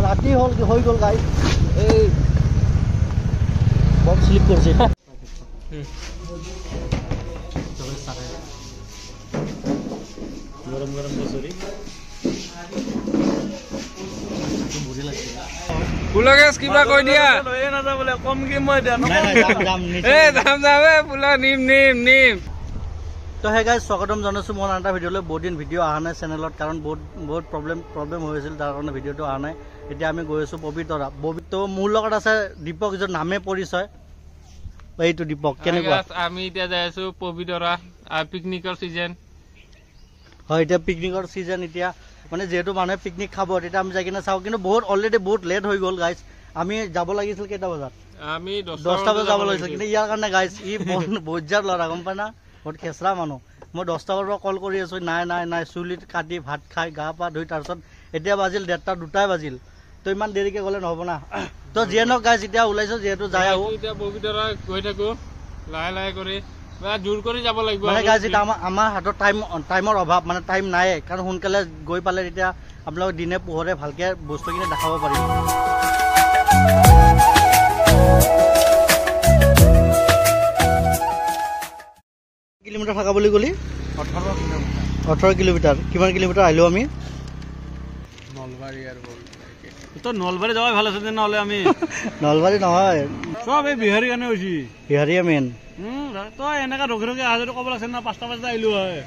ৰাতি হ'ল হৈ গ'ল গাইজ এই বম স্লিপ কৰিছে গৰম গৰম বছৰি পুলগেছ কিবা কৈ দিয়া লৈয়ে নাযাওঁ বোলে কম কি মই দিয়া নিম তো হে গাইজ স্বাগতম জনাইছোঁ মোৰ এটা ভিডিঅ'লৈ বহুত দিন ভিডিঅ' অহা নাই চেনেলত কাৰণ বহুত প্ৰব্লেম হৈ আছিল তাৰ কাৰণে ভিডিঅ'টো অহা নাই এতিয়া আমি গৈ আছোঁ পবিতৰা তো মোৰ লগত আছে দীপক য'ৰ নামে পৰিচয় এইটো দীপক কেনেকুৱা আমি এতিয়া যাই আছোঁ পবিতৰা পিকনিকৰ চিজন হয় এতিয়া পিকনিকৰ চিজন এতিয়া মানে যেহেতু মানুহে পিকনিক খাব তেতিয়া আমি যাই কিনে চাওঁ কিন্তু অলৰেডি বহুত লেট হৈ গ'ল গাইজ আমি যাব লাগিছিল কেইটা বজাত আমি 10টা বজাত যাব লাগিছিল কিন্তু ইয়াৰ কাৰণে গাইজ ই বজাৰ ল'ৰা গম পাই না বহুত খেচৰা মানুহ মই 10টা বজাৰ পৰা কল কৰি আছোঁ নাই চুলিত কাটি ভাত খাই গা পা ধুই তাৰপিছত এতিয়া বাজিল 1:30 2টাই বাজিল তো ইমান দেৰিকৈ গ'লে নহ'ব না তো যিয়ে নহওক গাইজ এতিয়া ওলাইছোঁ যিহেতু যাই আহোঁ এতিয়া পবিতৰা গৈ থাকোঁ লাহে কৰি জোৰ কৰি যাব লাগিব মানে গাইজ এতিয়া আমাৰ হাতত টাইমৰ অভাৱ মানে টাইম নাই কাৰণ সোনকালে গৈ পালে তেতিয়া আপোনালোক দিনে পোহৰে ভালকৈ বস্তুখিনি দেখাব পাৰিব কিলোমিটাৰ থকা বুলি ক'লি 18 কিলোমিটাৰ কিমান কিলোমিটাৰ আহিলোঁ আমি নলবাৰী আৰু তো নলবাৰী যাওয়াই ভাল আছে নহ'লে আমি নলবাৰী নহয় সব এই বিহাৰী কাৰণে হৈছি বিহাৰীয়ে মেইন তই এনেকা ৰখি আহাটো ক'ব লাগছে না 5টা বজাত আহিলোঁ হয়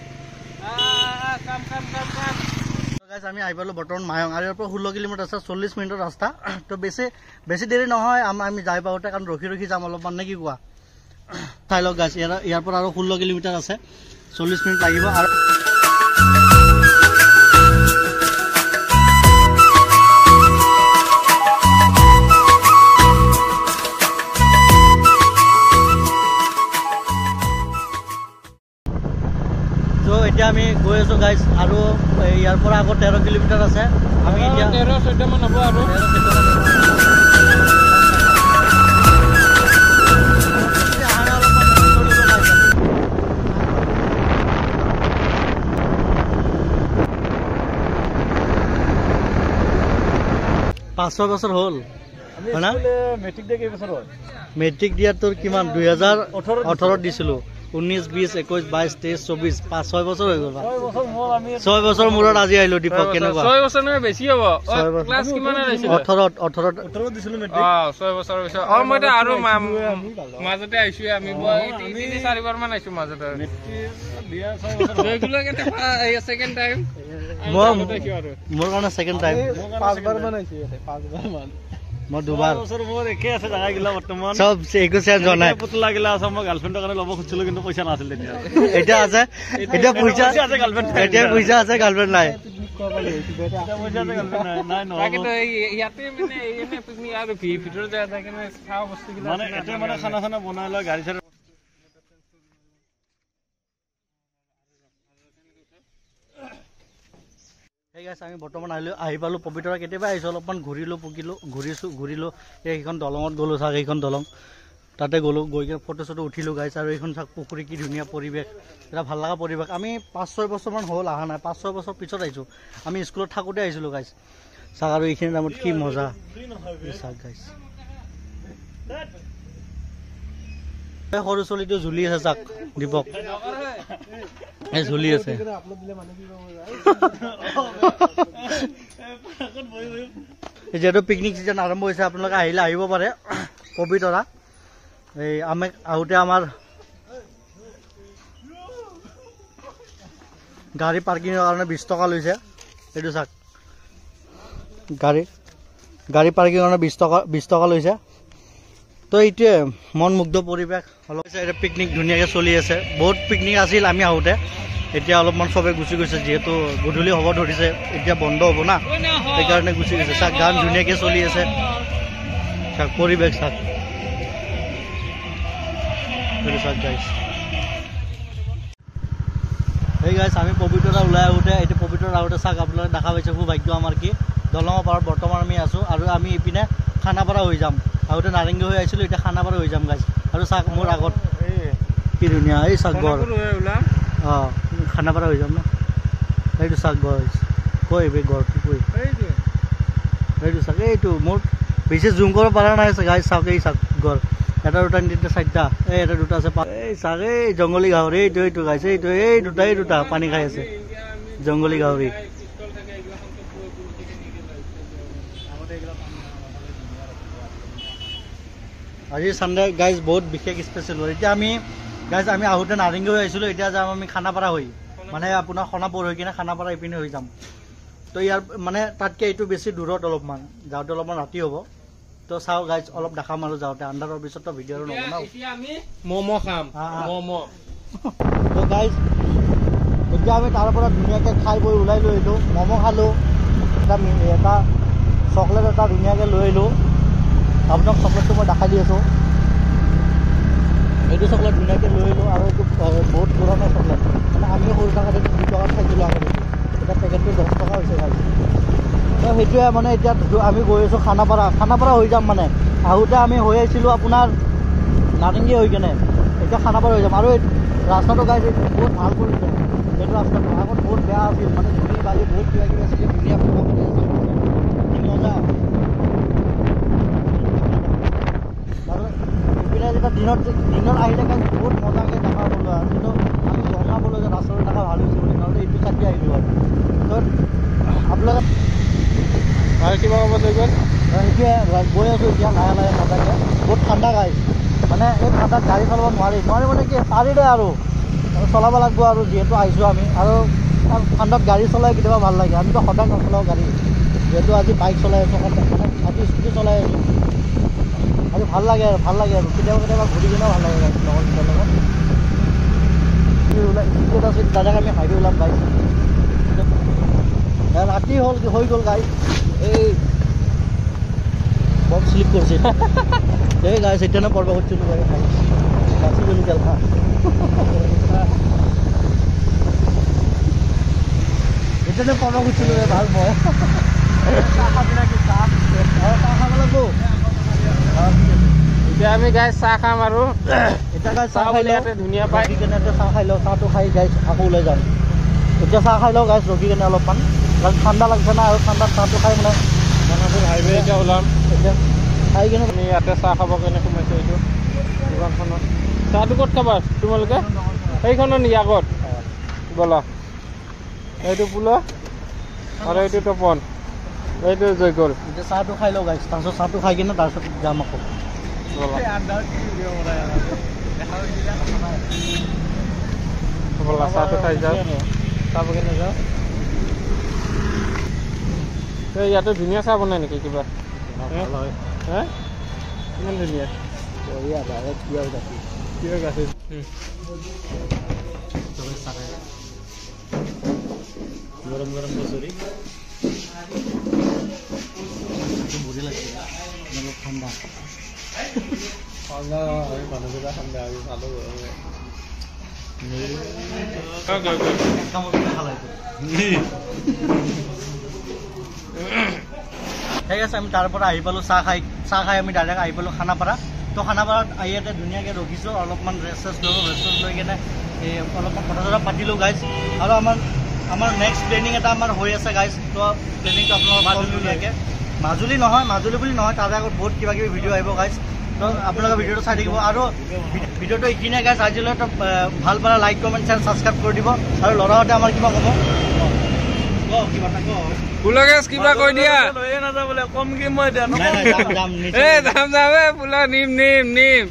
আমি আহি পালোঁ বৰ্তমান মায়ং আৰু ইয়াৰ পৰা 16 কিলোমিটাৰ আছে 40 মিনিটৰ ৰাস্তা তো বেছি দেৰি নহয় আমি যাই পাওঁতে কাৰণ ৰখি যাম অলপমান নে কি কোৱা চাই লওক গাইজ ইয়াৰ পৰা আৰু 16 কিলোমিটাৰ আছে 40 মিনিট লাগিব আৰু এতিয়া আমি গৈ আছোঁ গাইজ আৰু ইয়াৰ পৰা আকৌ 13 কিলোমিটাৰ আছে আমি এতিয়া 13-14 মান হ'ব আৰু 5-6 বছৰ হ'ল হয় না মেট্ৰিক দিয়া কেইবছৰ হ'ল মেট্ৰিক দিয়াৰ তোৰ কিমান 2018 দিছিলোঁ 19 20 21 22 23 24 5-6 বছৰ হৈ গ'ল 6 বছৰ মূৰত আজি আহিলোঁ দীপক কেনেকুৱা 6 বছৰ নহয় বেছি হ'ব ক্লাছ কিমান আহিছিল 18 দিছিলোঁ মেট্ৰিক 6 বছৰ হৈছে মই আৰু মাজতে আহিছোঁ আমি 3-4 বাৰ মান আহিছোঁ মাজতে মেট্ৰিক দিয়া 6 বছৰ ৰেগুলাৰ কেনে সেকেন্ড টাইম মোৰ কাৰণে সেকেন্ড টাইম 5 বাৰ মান আহিছে 5 বাৰ মান মই 2 বাৰ বছৰ মোৰ একে আছে জাগা গিলা বৰ্তমান সব একো চেঞ্জ হোৱা নাই পুতলা গিলা আছে মই গাৰ্লফ্ৰেণ্ডৰ কাৰণে ল'ব খুজিছিলোঁ কিন্তু পইচা নাছিল এতিয়া আছে এতিয়া পইচা আছে গাৰ্লফ্ৰেণ্ড এতিয়া পইচা আছে গাৰ্লফ্ৰেণ্ড নাই ইয়াতে মানে এনে পিকনিক আৰু ভিতৰত যায় থাকে খাওঁ বস্তুবিলাক মানে এতে মানে খানা বনাই লয় গাড়ী চাড়ী আমি বৰ্তমান আহি পালোঁ পবিতৰা কেতিয়াবা আহিছোঁ অলপমান ঘূৰিলোঁ সেইখন দলঙত গ'লোঁ চাওক এইখন দলং তাতে গ'লোঁ গৈ কিনে ফটো চটো উঠিলোঁ গাইছ আৰু এইখন চাওক পুখুৰী কি ধুনীয়া পৰিৱেশ এটা ভাল লগা পৰিৱেশ আমি 5-6 বছৰমান হ'ল অহা নাই 5-6 বছৰ পিছত আহিছোঁ আমি স্কুলত থাকোঁতে আহিছিলোঁ গাইছ চাওক আৰু এইখিনি টাইমত কি মজা চাওক গাইছ সৰু ছোৱালীটো ঝুলি আছে চাওক দীপক এই ঝুলি আছে যিহেতু পিকনিক চিজন আৰম্ভ হৈছে আপোনালোকে আহিলে আহিব পাৰে পবিতৰা এই আমি আহোঁতে আমাৰ গাড়ী পাৰ্কিঙৰ কাৰণে 20 টকা লৈছে এইটো চাওক গাড়ী পাৰ্কিঙৰ কাৰণে 20 টকা লৈছে তো এইটোৱে মন মুগ্ধ পৰিৱেশ অলপ এতিয়া পিকনিক ধুনীয়াকৈ চলি আছে বহুত পিকনিক আছিল আমি আহোঁতে এতিয়া অলপমান চবে গুচি গৈছে যিহেতু গধূলি হ'ব ধৰিছে এতিয়া বন্ধ হ'ব না সেইকাৰণে গুচি গৈছে চাওক গান ধুনীয়াকৈ চলি আছে চাওক পৰিৱেশ চাওক চাওক গাইছ সেই গাইছ আমি পবিতৰা ওলাই আহোঁতে এতিয়া পবিতৰা আহোঁতে চাওক আপোনালোকে দেখা পাইছে সৌভাগ্য আমাৰ কি দলঙৰ পাৰত বৰ্তমান আমি আছোঁ আৰু আমি ইপিনে খানাপাৰা হৈ যাম আগতে নাৰেংগী হৈ আহিছিলোঁ এতিয়া খানাপাৰা হৈ যাম গাইছ আৰু চাওক মোৰ আগত কি ধুনীয়া এই চাওক গড় অঁ খানাপাৰা হৈ যাম ন এইটো চাওক গড় কৈ গড়টো কৈ এইটো চাওক এইটো মোৰ বেছি জুম কৰিব পৰা নাই গাইজ চাওক এই চাওক ঘৰ এটা দুটা তিনিটা চাৰিটা এই এটা দুটা আছে এই চাওক এই জংগলী গাহৰি এইটো গাইছে এইটো এই দুটা পানী খাই আছে জংগলী গাহৰি আজি চানডে গাইজ বহুত বিশেষ স্পেচিয়েল হ'ল এতিয়া আমি গাইজ আমি আহোঁতে নাৰেংগী হৈ আহিছিলোঁ এতিয়া যাম আমি খানাপাৰা হৈ মানে আপোনাৰ সোণাপুৰ হৈ কিনে খানাপাৰা ইপিনে হৈ যাম তো ইয়াৰ মানে তাতকৈ এইটো বেছি দূৰত অলপমান যাওঁতে অলপমান ৰাতি হ'ব তো চাওঁ গাইজ অলপ দেখাম আৰু যাওঁতে আন্ধাৰৰ পিছততো ভিডিঅ' আৰু নবনাওঁ ম'ম' খাম ম'ম' তো গাইজ এতিয়া আমি তাৰ পৰা ধুনীয়াকৈ খাই বৈ ওলাই লৈ আহিলোঁ ম'ম' খালোঁ এটা চকলেট এটা ধুনীয়াকৈ লৈ আহিলোঁ আপোনাক চকলেটটো মই দেখাই দি আছোঁ এইটো চকলেট ধুনীয়াকৈ লৈ আহিলোঁ আৰু এইটো বহুত পুৰণা চকলেট মানে আমি সৰু থকাতে 2 টকাত খাইছিলোঁ আগতে এতিয়া পেকেটটো 10 টকা হৈছে গাইজ তো সেইটোৱে মানে এতিয়া আমি গৈ আছোঁ খানাপাৰা হৈ যাম মানে আহোঁতে আমি হৈ আহিছিলোঁ আপোনাৰ নাৰেংগী হৈ কেনে এতিয়া খানাপাৰা হৈ যাম আৰু এই ৰাস্তাটো গাইজ বহুত ভাল কৰিছে এইটো ৰাস্তাটো আগত বহুত বেয়া আছিল মানে ধূলি বালি বহুত কিবা কিবি আছিলে ধুনীয়া পকা কৰি আছে কি মজা আৰু ইপিনে যেতিয়া দিনত আহিলে গাইজ বহুত মজাকৈ দেখা পালোঁ আৰু কিন্তু আমি গম নাপালোঁ যে ৰাস্তাটো দেখা ভাল হৈছে বুলি নহ'লে এইটো চাটি আহিলোঁ আৰু তো আপোনালোকে আৰু কিবা ক'ব লৈ গ'ল এতিয়া গৈ আছোঁ এতিয়া লাহে লাহে মজাকৈ বহুত ঠাণ্ডা গাইজ মানে এই ঠাণ্ডাত গাড়ী চলাব নোৱাৰি মানে কি পাৰি দে আৰু চলাব লাগিব আৰু যিহেতু আহিছোঁ আমি আৰু ঠাণ্ডাত গাড়ী চলাই কেতিয়াবা ভাল লাগে আমিতো সদায় নচলাওঁ গাড়ী যিহেতু আজি বাইক চলাই আছোঁ মানে আজি স্কুটি চলাই আছোঁ আৰু ভাল লাগে আৰু কেতিয়াবা ঘূৰি কিনেও ভাল লাগে গাড়ী লগৰকেইটাৰ লগত স্কুটিত আছে দাদাক আমি হাইৱে ওলাম বাইক ৰাতি হৈ গ'ল গাড়ী এই বম শ্লিপ কৰিছে এই গাড়ী সেইদিনা পঢ়িব খুজিছিলোঁ গাড়ী খাই বাচি গ'লোঁ তেল খা সেইদিনা পঢ়িব খুজিছিলোঁ ভাল মই চাহ খাব লাগিব এতিয়া আমি গাইজ চাহ খাম আৰু এতিয়া গাড়ী চাহ খাই লওঁ ধুনীয়া পাই কেনে চাহ খাই লওঁ চাহটো খাই গাড়ী আকৌ ওলাই যাম এতিয়া চাহ খাই লওঁ গাড়ী ৰখি কেনে অলপমান ঠাণ্ডা লাগিছে না আৰু ঠাণ্ডাত চাহটো খাই মানে হাইৱে এতিয়া ওলাম এতিয়া খাই কিনে আমি ইয়াতে চাহ খাব কাৰণে সোমাইছোঁ এইটো দোকানখনত চাহটো ক'ত খাবা তোমালোকে সেইখনত নেকি আগত ব'লা এইটো পুল আৰু এইটো তপন এইটো জয়গল এতিয়া চাহটো খাই লওঁ গাইছ তাৰপিছত চাহটো খাই কিনে তাৰপিছত যাম আকৌ ব'লা চাহটো খাই যাওঁ চাহ কেনে যাওঁ এই ইয়াতে ধুনীয়া চাহ বনাই নেকি কিবা হে ইমান ধুনীয়া কিয় গাখীৰ গৰম গৰম কচুৰি বঢ়িয়া লাগিছে অলপ ঠাণ্ডা আমি মানুহকেইটা ঠাণ্ডা আমি ভালো ঠিক আছে আমি তাৰ পৰা আহি পালোঁ চাহ খাই আমি ডাইৰেক্ট আহি পালোঁ খানাপাৰা তো খানাপাৰাত আহি ইয়াতে ধুনীয়াকৈ ৰখিছোঁ অলপমান ৰেষ্ট লৈ কিনে এই অলপমান কথা চথা পাতিলোঁ গাইজ আৰু আমাৰ নেক্সট প্লেনিং এটা আমাৰ হৈ আছে গাইজ তো প্লেনিংটো আপোনালোকৰ ধুনীয়াকৈ মাজুলী বুলি নহয় তাৰ আগত বহুত কিবা কিবি ভিডিঅ' আহিব গাইজ তো আপোনালোকে ভিডিঅ'টো চাই থাকিব আৰু ভিডিঅ'টো এইখিনিয়ে গাইজ আজিলৈ ভাল পালে লাইক কমেণ্ট শ্বেয়াৰ ছাবস্ক্ৰাইব কৰি দিব আৰু ল'ৰাহঁতে আমাৰ কিবা ক'ব কিবা কৈ দিয়া লৈয়ে নাযাওঁ বোলে কম কি মই যাম পুলা নিম